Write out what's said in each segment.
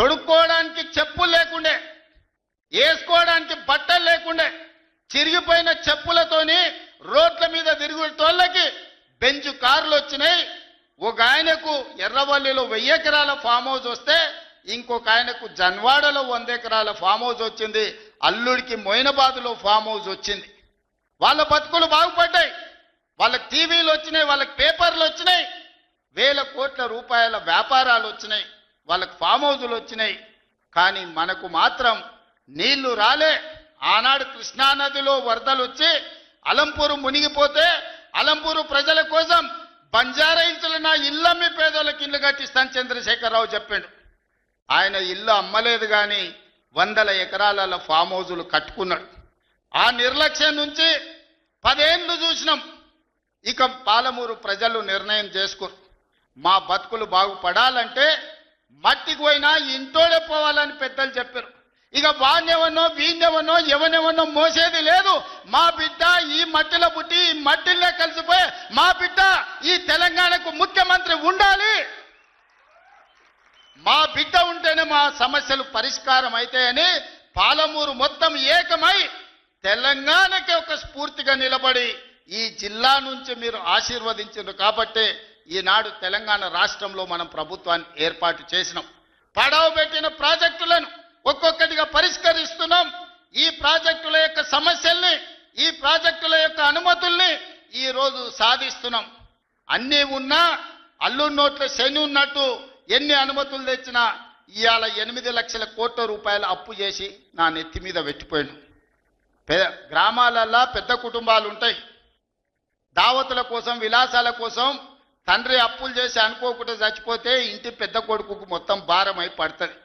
తొడుక్కోవడానికి చెప్పులు లేకుండే, వేసుకోవడానికి బట్టలు లేకుండే, చిరిగిపోయిన చెప్పులతోని రోడ్ల మీద తిరుగుతోళ్ళకి బెంచ్ కార్లు వచ్చినాయి. ఒక ఆయనకు ఎర్రవల్లిలో 1000 ఎకరాల ఫామ్ హౌస్ వస్తే ఇంకొక ఆయనకు జన్వాడలో 100 ఎకరాల ఫామ్ హౌస్ వచ్చింది. అల్లుడికి మొయినాబాద్లో ఫామ్ హౌస్ వచ్చింది. వాళ్ళ బతుకులు బాగుపడ్డాయి. వాళ్ళకి టీవీలు వచ్చినాయి, వాళ్ళకి పేపర్లు వచ్చినాయి, వేల కోట్ల రూపాయల వ్యాపారాలు వచ్చినాయి, వాళ్ళకి ఫామ్ హౌజులు వచ్చినాయి. కానీ మనకు మాత్రం నీళ్లు రాలే. ఆనాడు కృష్ణానదిలో వరదలు వచ్చి అలంపూరు మునిగిపోతే అలంపూరు ప్రజల కోసం బంజారా హిల్స్లో నా ఇల్లమ్మి పేదోళ్ళకి ఇల్లు కట్టిస్తాను చంద్రశేఖరరావు చెప్పాడు. ఆయన ఇల్లు అమ్మలేదు కానీ 100 ఎకరాల ఫామ్ హౌజులు కట్టుకున్నాడు. ఆ నిర్లక్ష్యం నుంచి 10 ఏళ్ళు చూసినాం. ఇక పాలమూరు ప్రజలు నిర్ణయం చేసుకోరు. మా బతుకులు బాగుపడాలంటే మట్టికి పోయినా ఇంటోడే పోవాలని పెద్దలు చెప్పారు. ఇక వాణ్యవనో వీణ్యవనో ఎవనెవనో మోసేది లేదు. మా బిడ్డ ఈ మట్టిలో పుట్టి ఈ మట్టిలో కలిసిపోయి మా బిడ్డ ఈ తెలంగాణకు ముఖ్యమంత్రి ఉండాలి. మా బిడ్డ ఉంటేనే మా సమస్యలు పరిష్కారం అవుతాయని పాలమూరు మొత్తం ఏకమై తెలంగాణకి ఒక స్ఫూర్తిగా నిలబడి ఈ జిల్లా నుంచి మీరు ఆశీర్వదించారు కాబట్టి ఈనాడు తెలంగాణ రాష్ట్రంలో మనం ప్రభుత్వాన్ని ఏర్పాటు చేసినాం. పడవ పెట్టిన ప్రాజెక్టులను ఒక్కొక్కటిగా పరిష్కరిస్తున్నాం. ఈ ప్రాజెక్టుల యొక్క సమస్యల్ని, ఈ ప్రాజెక్టుల యొక్క అనుమతుల్ని ఈ రోజు సాధిస్తున్నాం. అన్నీ ఉన్నా అల్లుడి నోట్ల శని ఉన్నట్టు ఎన్ని అనుమతులు తెచ్చినా ఇవాళ 8 లక్షల కోట్ల రూపాయలు అప్పు చేసి నా నెత్తి మీద పెట్టిపోయాను. గ్రామాలల్లో పెద్ద కుటుంబాలు ఉంటాయి. దావతుల కోసం, విలాసాల కోసం తండ్రి అప్పులు చేసి అనుకోకుండా చచ్చిపోతే ఇంటి పెద్ద కొడుకుకు మొత్తం భారం అయి పడుతుంది.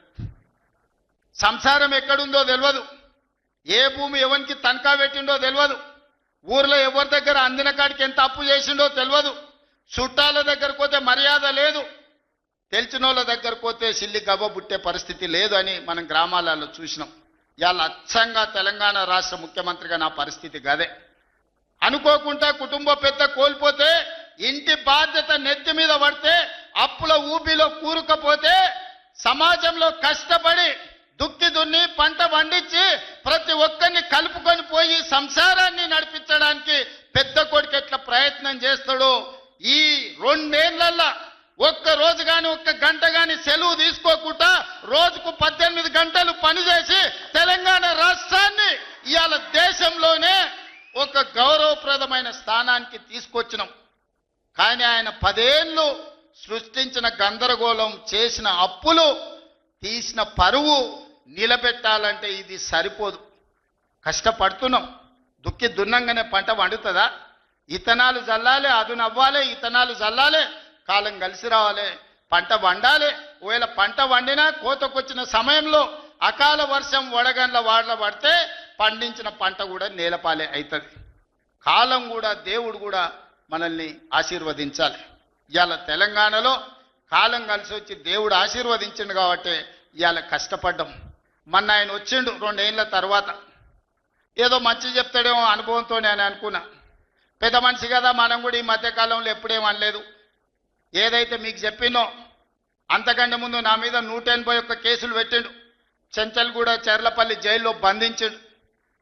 సంసారం ఎక్కడుందో తెలియదు, ఏ భూమి ఎవరికి తనఖా పెట్టిండో తెలియదు, ఊర్లో ఎవరి దగ్గర అందిన కాడికి ఎంత అప్పు చేసిండో తెలియదు, చుట్టాల దగ్గరకు పోతే మర్యాద లేదు, తెలిసిన వాళ్ళ దగ్గరకు పోతే సిల్లి గవ్వ పుట్టే పరిస్థితి లేదు అని మనం గ్రామాలలో చూసినాం. ఇవాళ అచ్చంగా తెలంగాణ రాష్ట్ర ముఖ్యమంత్రిగా నా పరిస్థితి గదే. అనుకోకుండా కుటుంబ పెద్ద కోల్పోతే, ఇంటి బాధ్యత నెత్తి మీద పడితే, అప్పుల ఊబిలో కూరుకపోతే సమాజంలో కష్టపడి దుక్కి దున్ని పంట పండించి ప్రతి ఒక్కరిని కలుపుకొని పోయి సంసారాన్ని నడిపించడానికి పెద్ద కొడుకు ఎట్లా ప్రయత్నం చేస్తాడో ఈ 2 ఏళ్లలో ఒక్క రోజు కానీ ఒక్క గంట కానీ సెలవు తీసుకోకుండా రోజుకు 18 గంటలు పనిచేసి తెలంగాణ రాష్ట్రాన్ని ఇవాళ దేశంలోనే ఒక గౌరవప్రదమైన స్థానానికి తీసుకొచ్చినాం. కానీ ఆయన 10 ఏళ్ళు సృష్టించిన గందరగోళం, చేసిన అప్పులు, తీసిన పరువు నిలబెట్టాలంటే ఇది సరిపోదు. కష్టపడుతున్నాం. దుక్కి దున్నంగానే పంట వండుతుందా? ఇతనాలు జల్లాలి, అదును అవ్వాలి, ఇతనాలు జల్లాలి, కాలం కలిసి రావాలి, పంట వండాలి. ఒకవేళ పంట వండినా కోతకొచ్చిన సమయంలో అకాల వర్షం వడగండ్ల వాడల పడితే పండించిన పంట కూడా నేలపాలే అవుతుంది. కాలం కూడా, దేవుడు కూడా మనల్ని ఆశీర్వదించాలి. ఇవాళ తెలంగాణలో కాలం కలిసి వచ్చి దేవుడు ఆశీర్వదించిండు కాబట్టి ఇవాళ కష్టపడ్డాం. మొన్న ఆయన వచ్చిండు 2 ఏళ్ల తర్వాత. ఏదో మంచి చెప్తాడేమో అనుభవంతో నేను అనుకున్నా. పెద్ద మనిషి కదా, మనం కూడా ఈ మధ్యకాలంలో ఎప్పుడేం అనలేదు. ఏదైతే మీకు చెప్పినో అంతకంటే ముందు నా మీద 181 కేసులు పెట్టిండు. చెంచల్గూడ, చెర్లపల్లి జైల్లో బంధించిండు.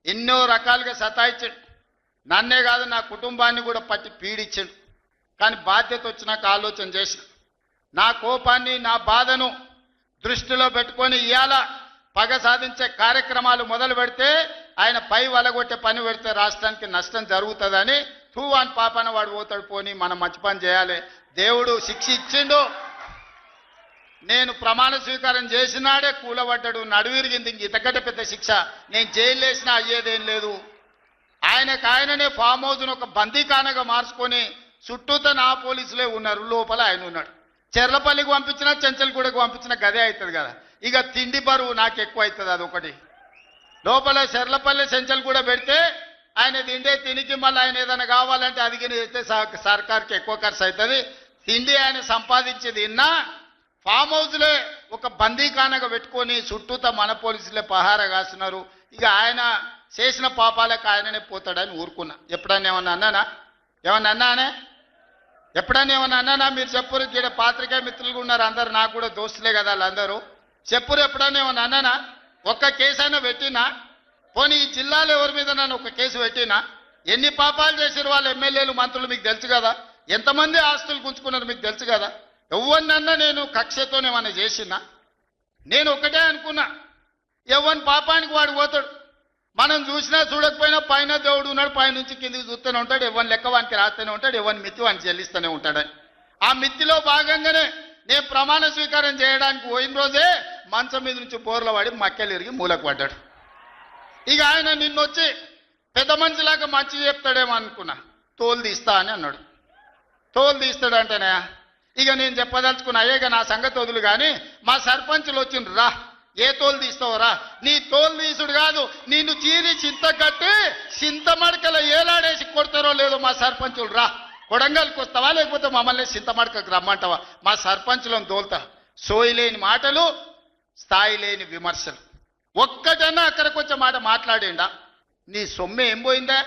ఎన్నో రకాలుగా సతాయించాడు. నన్నే కాదు, నా కుటుంబాన్ని కూడా పట్టి పీడించాడు. కానీ బాధ్యత వచ్చినాక ఆలోచన చేసిన, నా కోపాన్ని, నా బాధను దృష్టిలో పెట్టుకొని ఇవాళ పగ సాధించే కార్యక్రమాలు మొదలు పెడితే ఆయన పై వలగొట్టే పని పెడితే రాష్ట్రానికి నష్టం జరుగుతుందని తూవాన్ పాపన వాడు పోతాడు, పోని మనం మంచి పని చేయాలి. దేవుడు శిక్ష ఇచ్చిండు. నేను ప్రమాణ స్వీకారం చేసినాడే కూలబడ్డాడు, నడువిరిగింది. ఇంతకంటే పెద్ద శిక్ష నేను జైలు వేసినా అయ్యేదేం లేదు. ఆయననే ఫామ్ హౌస్ను ఒక బందీఖానగా మార్చుకొని చుట్టూతో నా పోలీసులే ఉన్నారు, లోపల ఆయన ఉన్నాడు. చెర్లపల్లికి పంపించినా, చెంచల్గూడకు పంపించినా గదే అవుతుంది కదా. ఇక తిండి బరువు నాకు ఎక్కువ అవుతుంది. అదొకటి. లోపల చెర్లపల్లి, చెంచల్గూడ పెడితే ఆయన తిండే తినికి మళ్ళీ ఆయన ఏదైనా కావాలంటే అదిగిన చేస్తే సర్కార్కి ఎక్కువ ఖర్చు అవుతుంది. తిండి ఆయన సంపాదించేది ఇన్నా ఫామ్ హౌస్లే ఒక బందీఖానగా పెట్టుకొని చుట్టూతో మన పోలీసులే పహారా కాస్తున్నారు. ఇక ఆయన చేసిన పాపాలకు ఆయననే పోతాడని ఊరుకున్నా. ఎప్పుడన్నా ఏమన్నా అన్నానా? ఎప్పుడన్నా ఏమన్నా అన్నానా? మీరు చెప్పరు. ఇక్కడ పాత్రికేయ మిత్రులుగా ఉన్నారు అందరు, నాకు కూడా దోస్తులే కదా వాళ్ళందరూ. చెప్పురు ఎప్పుడైనా ఏమన్నా అన్నానా? ఒక్క కేసు అయినా పెట్టినా? పోనీ ఈ జిల్లాలో ఎవరి మీద నన్ను ఒక కేసు పెట్టినా? ఎన్ని పాపాలు చేసిరు వాళ్ళ ఎమ్మెల్యేలు మంత్రులు మీకు తెలుసు కదా, ఎంతమంది ఆస్తులు గుంజుకున్నారు మీకు తెలుసు కదా. ఎవరినన్నా నేను కక్షతోనేమన్నా చేసినా? నేను ఒకటే అనుకున్నా, ఎవరి పాపానికి వాడు పోతాడు. మనం చూసినా చూడకపోయినా పైన దేవుడు ఉన్నాడు, పైనుంచి కిందికి చూస్తూనే ఉంటాడు, ఎవరిని లెక్క వానికి రాస్తూనే ఉంటాడు, ఎవరిని మిత్తి వానికి చెల్లిస్తూనే ఉంటాడని. ఆ మిత్తిలో భాగంగానే నేను ప్రమాణ స్వీకారం చేయడానికి పోయిన రోజే మంచం మీద నుంచి బోర్ల పడి మక్కెలు ఇరిగి మూలకు పడ్డాడు. ఇక ఆయన నిన్నొచ్చి పెద్ద మనిషిలాగా మంచి చెప్తాడేమో అనుకున్నా, తోలు తీస్తా అని అన్నాడు. తోలు తీస్తాడంటేనే ఇక నేను చెప్పదలుచుకున్నా, అయ్యేగా నా సంగతి వదులు కానీ మా సర్పంచులు వచ్చిండ్రు, రా ఏ తోలు తీస్తావురా? నీ తోలు తీసుడు కాదు, నిన్ను చీరి చింత కట్టి చింత మడకల ఏలాడేసి కొడతారో లేదో మా సర్పంచులు, రా కొడంగల్కి వస్తావా లేకపోతే మమ్మల్ని చింతమడకకు రమ్మంటావా? మా సర్పంచులను తోలుతా. సోయి లేని మాటలు, స్థాయి లేని విమర్శలు. ఒక్కటన్నా అక్కడికి వచ్చే మాట మాట్లాడిండా? నీ సొమ్మె ఏం పోయిందా?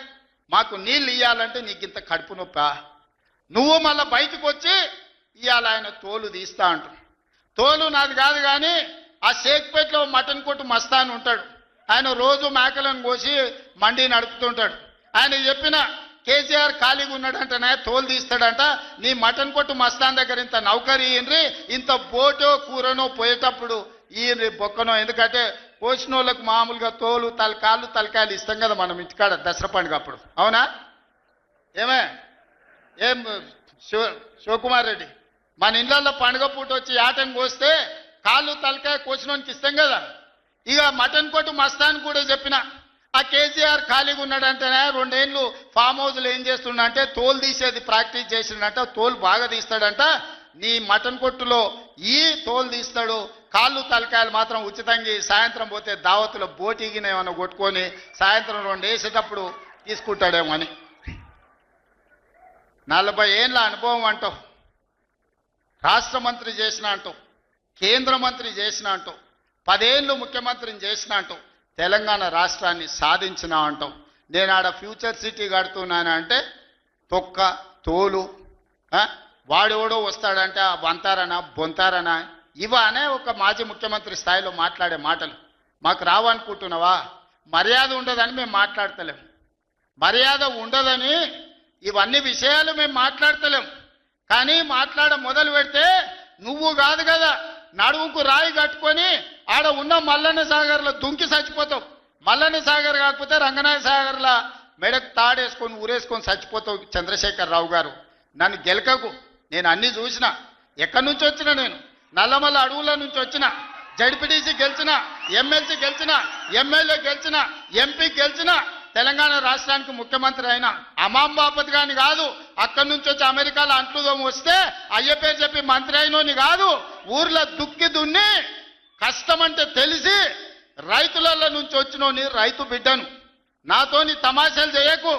మాకు నీళ్ళు ఇయ్యాలంటే నీకు ఇంత కడుపు నొప్పా? నువ్వు మళ్ళీ బయటకు వచ్చి ఇవాళ ఆయన తోలు తీస్తా అంటు. తోలు నాది కాదు కానీ ఆ షేక్పేట్లో మటన్ కొట్టు మస్తాన్ ఉంటాడు, ఆయన రోజు మేకలను కోసి మండి నడుపుతుంటాడు. ఆయన చెప్పిన కేసీఆర్ ఖాళీగా ఉన్నాడంటనే తోలు తీస్తాడంట, నీ మటన్ కొట్టు మస్తాన్ దగ్గర ఇంత నౌకరీ ఇయ్యండ్రి, ఇంత బోటో కూరనో పోయేటప్పుడు ఈయన బొక్కనో, ఎందుకంటే పోసిన వాళ్ళకు మామూలుగా తోలు తలకాయలు ఇస్తాం కదా మనం ఇంటికాడ దసరా పండుగ అప్పుడు, అవునా? ఏం శివకుమార్ రెడ్డి, మన ఇళ్ళల్లో పండుగ పూట వచ్చి ఆటను కోస్తే కాళ్ళు తలకాయ కోసినోనికి ఇస్తాం కదా. ఇక మటన్ కొట్టు మస్తాన్ కూడా చెప్పిన, ఆ కేసీఆర్ ఖాళీగా ఉన్నాడంటేనే 2 ఏళ్ళు ఫామ్ హౌస్లో ఏం చేస్తుండంటే తోలు తీసేది ప్రాక్టీస్ చేసిండంట, తోలు బాగా తీస్తాడంట. నీ మటన్ కొట్టులో ఈ తోలు తీస్తాడు, కాళ్ళు తలకాయలు మాత్రం ఉచితంగా సాయంత్రం పోతే దావతులో బోటిగిన ఏమైనా కొట్టుకొని సాయంత్రం 2 వేసేటప్పుడు తీసుకుంటాడేమో అని. 40 ఏళ్ళ అనుభవం అంటావు, రాష్ట్ర మంత్రి చేసిన అంటావు, కేంద్ర మంత్రి చేసిన అంటావు, 10 ఏళ్ళు ముఖ్యమంత్రిని చేసిన అంటావు, తెలంగాణ రాష్ట్రాన్ని సాధించిన అంటావు. నేను ఆడ ఫ్యూచర్ సిటీ కడుతున్నాను అంటే తొక్క తోలు, వాడెవడో వస్తాడంటే వంతారనా బొంతారనా ఇవనే ఒక మాజీ ముఖ్యమంత్రి స్థాయిలో మాట్లాడే మాటలు మాకు రావనుకుంటున్నావా? మర్యాద ఉండదని మేము మాట్లాడతలేం, మర్యాద ఉండదని ఇవన్నీ విషయాలు మేము మాట్లాడతలేం. కానీ మాట్లాడ మొదలు పెడితే నువ్వు కాదు కదా, నడువుకు రాయి కట్టుకొని ఆడ ఉన్న మల్లన్న సాగర్లో దుంకి చచ్చిపోతావు. మల్లన్న సాగర్ కాకపోతే రంగనాయ సాగర్లో మెడకు తాడేసుకొని ఊరేసుకొని చచ్చిపోతావు. చంద్రశేఖరరావు గారు, నన్ను గెలకకు, నేను అన్నీ చూసిన. ఎక్కడి నుంచి వచ్చినా నేను నల్లమల్ల అడవుల నుంచి వచ్చిన, జడ్పీటీసీ గెలిచిన, ఎమ్మెల్సీ గెలిచిన, ఎమ్మెల్యే గెలిచిన, ఎంపీ గెలిచిన, తెలంగాణ రాష్ట్రానికి ముఖ్యమంత్రి అయినా అమాం బాపత్ గాని కాదు. అక్కడి నుంచి వచ్చి అమెరికాలో అంట్లుదోమ వస్తే అయ్య పేరు చెప్పి మంత్రి అయినోని కాదు. ఊర్లో దుక్కి దున్ని కష్టమంటే తెలిసి రైతులలో నుంచి వచ్చినోని రైతు బిడ్డను. నాతోని తమాషాలు చేయకు.